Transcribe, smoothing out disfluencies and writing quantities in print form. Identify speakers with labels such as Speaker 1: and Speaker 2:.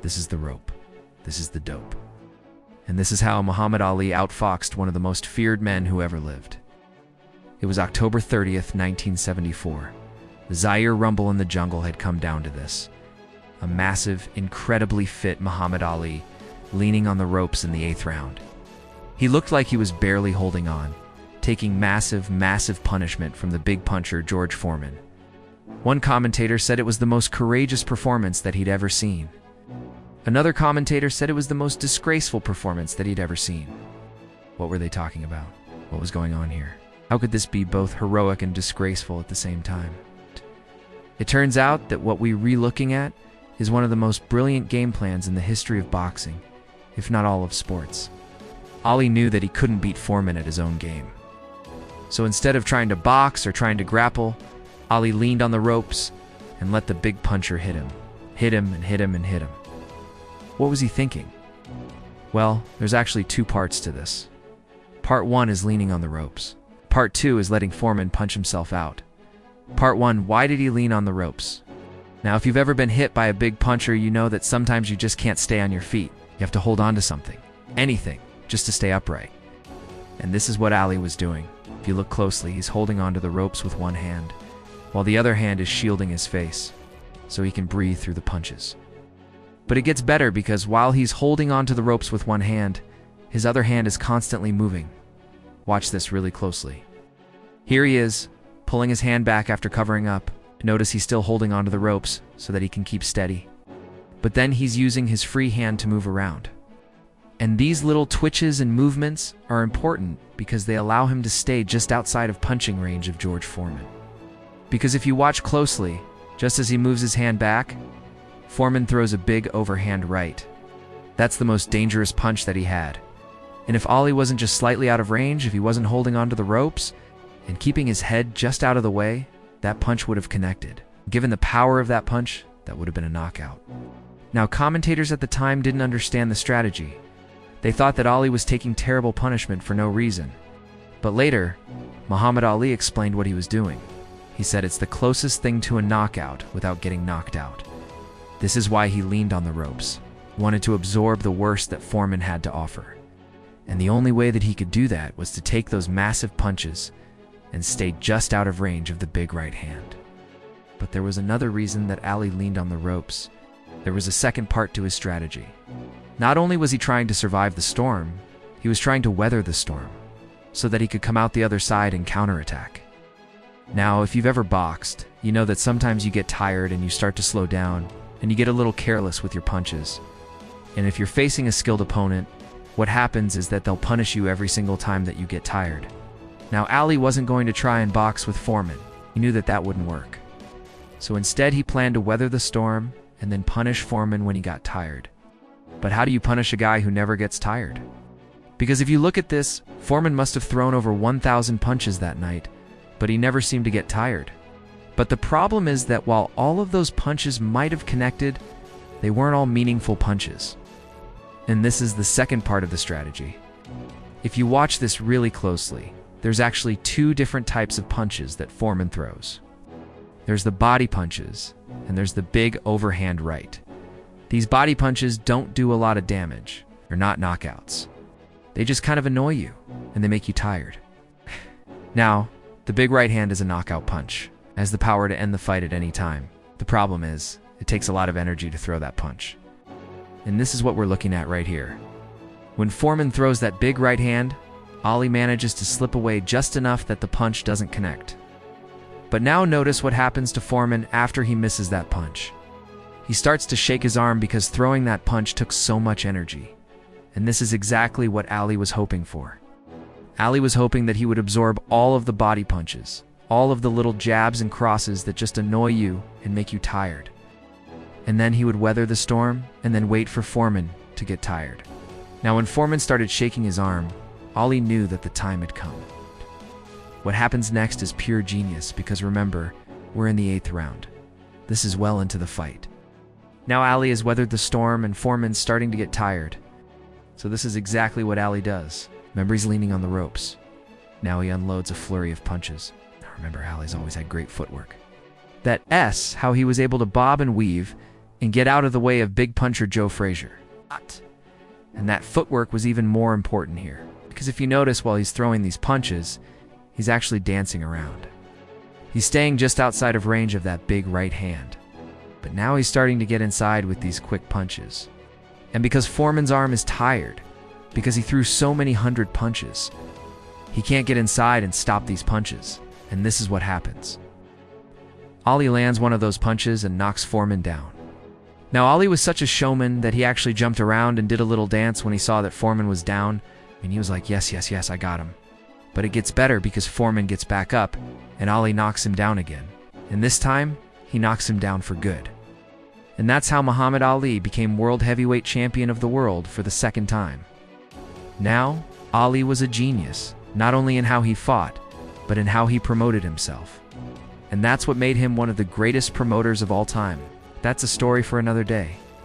Speaker 1: This is the rope. This is the dope. And this is how Muhammad Ali outfoxed one of the most feared men who ever lived. It was October 30th, 1974. The Zaire Rumble in the jungle had come down to this. A massive, incredibly fit Muhammad Ali leaning on the ropes in the 8th round. He looked like he was barely holding on, taking massive punishment from the big puncher George Foreman. One commentator said it was the most courageous performance that he'd ever seen. Another commentator said it was the most disgraceful performance that he'd ever seen. What were they talking about? What was going on here? How could this be both heroic and disgraceful at the same time? It turns out that what we're re-looking at is one of the most brilliant game plans in the history of boxing, if not all of sports. Ali knew that he couldn't beat Foreman at his own game. So instead of trying to box or trying to grapple, Ali leaned on the ropes and let the big puncher hit him. Hit him and hit him and hit him. What was he thinking? Well, there's actually two parts to this. Part 1 is leaning on the ropes. Part 2 is letting Foreman punch himself out. Part 1, why did he lean on the ropes? Now, if you've ever been hit by a big puncher, you know that sometimes you just can't stay on your feet. You have to hold on to something, anything, just to stay upright. And this is what Ali was doing. If you look closely, he's holding onto the ropes with one hand, while the other hand is shielding his face, so he can breathe through the punches. But it gets better because while he's holding onto the ropes with one hand, his other hand is constantly moving. Watch this really closely. Here he is, pulling his hand back after covering up. Notice he's still holding onto the ropes so that he can keep steady. But then he's using his free hand to move around. And these little twitches and movements are important because they allow him to stay just outside of punching range of George Foreman. Because if you watch closely, just as he moves his hand back, Foreman throws a big overhand right. That's the most dangerous punch that he had. And if Ali wasn't just slightly out of range, if he wasn't holding onto the ropes and keeping his head just out of the way, that punch would have connected. Given the power of that punch, that would have been a knockout. Now, commentators at the time didn't understand the strategy. They thought that Ali was taking terrible punishment for no reason. But later, Muhammad Ali explained what he was doing. He said it's the closest thing to a knockout without getting knocked out. This is why he leaned on the ropes, wanted to absorb the worst that Foreman had to offer. And the only way that he could do that was to take those massive punches and stay just out of range of the big right hand. But there was another reason that Ali leaned on the ropes. There was a second part to his strategy. Not only was he trying to survive the storm, he was trying to weather the storm so that he could come out the other side and counterattack. Now, if you've ever boxed, you know that sometimes you get tired and you start to slow down and you get a little careless with your punches. And if you're facing a skilled opponent, what happens is that they'll punish you every single time that you get tired. Now, Ali wasn't going to try and box with Foreman. He knew that that wouldn't work. So instead, he planned to weather the storm and then punish Foreman when he got tired. But how do you punish a guy who never gets tired? Because if you look at this, Foreman must have thrown over 1,000 punches that night, but he never seemed to get tired. But the problem is that while all of those punches might have connected, they weren't all meaningful punches. And this is the second part of the strategy. If you watch this really closely, there's actually two different types of punches that Foreman throws. There's the body punches, and there's the big overhand right. These body punches don't do a lot of damage. They're not knockouts. They just kind of annoy you, and they make you tired. Now, the big right hand is a knockout punch. It has the power to end the fight at any time. The problem is, it takes a lot of energy to throw that punch. And this is what we're looking at right here. When Foreman throws that big right hand, Ali manages to slip away just enough that the punch doesn't connect. But now notice what happens to Foreman after he misses that punch. He starts to shake his arm because throwing that punch took so much energy. And this is exactly what Ali was hoping for. Ali was hoping that he would absorb all of the body punches, all of the little jabs and crosses that just annoy you and make you tired. And then he would weather the storm and then wait for Foreman to get tired. Now, when Foreman started shaking his arm, Ali knew that the time had come. What happens next is pure genius because remember, we're in the 8th round. This is well into the fight. Now Ali has weathered the storm and Foreman's starting to get tired. So this is exactly what Ali does. Remember, he's leaning on the ropes. Now he unloads a flurry of punches. Remember, Ali's always had great footwork. That S, how he was able to bob and weave, and get out of the way of big puncher Joe Frazier. And that footwork was even more important here, because if you notice while he's throwing these punches, he's actually dancing around. He's staying just outside of range of that big right hand. But now he's starting to get inside with these quick punches. And because Foreman's arm is tired, because he threw so many hundred punches, he can't get inside and stop these punches. And this is what happens. Ali lands one of those punches and knocks Foreman down. Now, Ali was such a showman that he actually jumped around and did a little dance when he saw that Foreman was down, and he was like, yes, yes, yes, I got him. But it gets better because Foreman gets back up, and Ali knocks him down again. And this time, he knocks him down for good. And that's how Muhammad Ali became World Heavyweight Champion of the world for the second time. Now, Ali was a genius, not only in how he fought, but in how he promoted himself. And that's what made him one of the greatest promoters of all time. That's a story for another day.